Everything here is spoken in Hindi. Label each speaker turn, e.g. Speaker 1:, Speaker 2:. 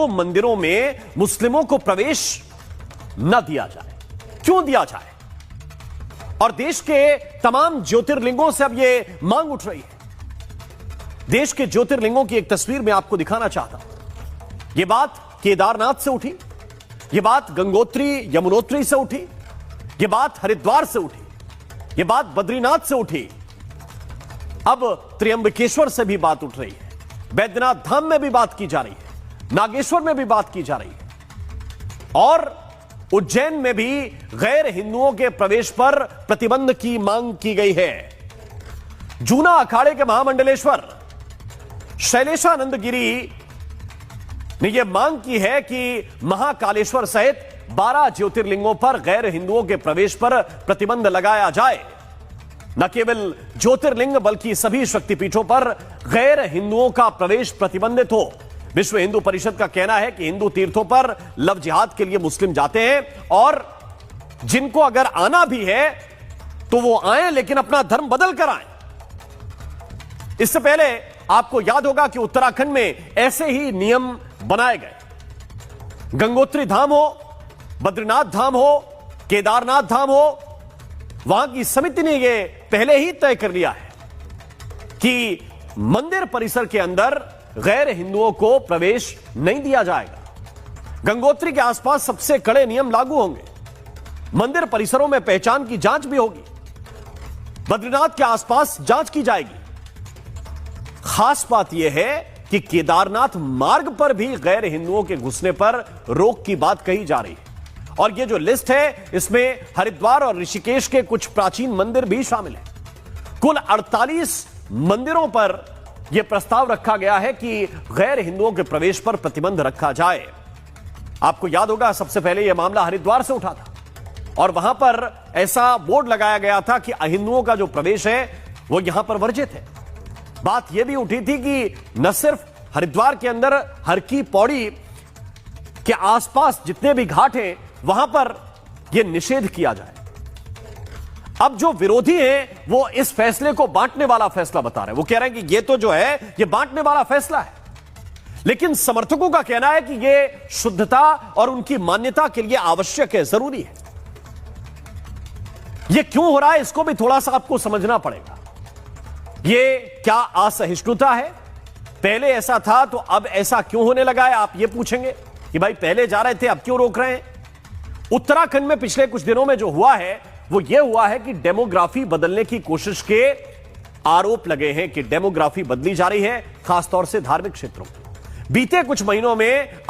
Speaker 1: तो मंदिरों में मुस्लिमों को प्रवेश न दिया जाए, क्यों दिया जाए? और देश के तमाम ज्योतिर्लिंगों से अब यह मांग उठ रही है। देश के ज्योतिर्लिंगों की एक तस्वीर मैं आपको दिखाना चाहता हूं। यह बात केदारनाथ से उठी, यह बात गंगोत्री यमुनोत्री से उठी, यह बात हरिद्वार से उठी, यह बात बद्रीनाथ से उठी, अब त्र्यंबकेश्वर से भी बात उठ रही है, बैद्यनाथ धाम में भी बात की जा रही है, नागेश्वर में भी बात की जा रही है, और उज्जैन में भी गैर हिंदुओं के प्रवेश पर प्रतिबंध की मांग की गई है। जूना अखाड़े के महामंडलेश्वर शैलेशानंद गिरी ने यह मांग की है कि महाकालेश्वर सहित 12 ज्योतिर्लिंगों पर गैर हिंदुओं के प्रवेश पर प्रतिबंध लगाया जाए। न केवल ज्योतिर्लिंग बल्कि सभी शक्तिपीठों पर गैर हिंदुओं का प्रवेश प्रतिबंधित हो। विश्व हिंदू परिषद का कहना है कि हिंदू तीर्थों पर लव जिहाद के लिए मुस्लिम जाते हैं और जिनको अगर आना भी है तो वो आए, लेकिन अपना धर्म बदल कर आए। इससे पहले आपको याद होगा कि उत्तराखंड में ऐसे ही नियम बनाए गए। गंगोत्री धाम हो, बद्रीनाथ धाम हो, केदारनाथ धाम हो, वहां की समिति ने यह पहले ही तय कर लिया है कि मंदिर परिसर के अंदर गैर हिंदुओं को प्रवेश नहीं दिया जाएगा। गंगोत्री के आसपास सबसे कड़े नियम लागू होंगे। मंदिर परिसरों में पहचान की जांच भी होगी। बद्रीनाथ के आसपास जांच की जाएगी। खास बात यह है कि केदारनाथ मार्ग पर भी गैर हिंदुओं के घुसने पर रोक की बात कही जा रही है। और यह जो लिस्ट है, इसमें हरिद्वार और ऋषिकेश के कुछ प्राचीन मंदिर भी शामिल हैं। कुल 48 मंदिरों पर यह प्रस्ताव रखा गया है कि गैर हिंदुओं के प्रवेश पर प्रतिबंध रखा जाए। आपको याद होगा सबसे पहले यह मामला हरिद्वार से उठा था और वहां पर ऐसा बोर्ड लगाया गया था कि अहिंदुओं का जो प्रवेश है वो यहां पर वर्जित है। बात यह भी उठी थी कि न सिर्फ हरिद्वार के अंदर हर की पौड़ी के आसपास जितने भी घाट हैं वहां पर यह निषेध किया जाए। अब जो विरोधी हैं वो इस फैसले को बांटने वाला फैसला बता रहे हैं। वो कह रहे हैं कि ये तो जो है ये बांटने वाला फैसला है, लेकिन समर्थकों का कहना है कि ये शुद्धता और उनकी मान्यता के लिए आवश्यक है, जरूरी है। ये क्यों हो रहा है इसको भी थोड़ा सा आपको समझना पड़ेगा। ये क्या असहिष्णुता है? पहले ऐसा था तो अब ऐसा क्यों होने लगा है? आप ये पूछेंगे कि भाई पहले जा रहे थे अब क्यों रोक रहे हैं? उत्तराखंड में पिछले कुछ दिनों में जो हुआ है वो ये हुआ है कि डेमोग्राफी बदलने की कोशिश के आरोप लगे हैं कि डेमोग्राफी बदली जा रही है, खासतौर से धार्मिक क्षेत्रों में। बीते कुछ महीनों में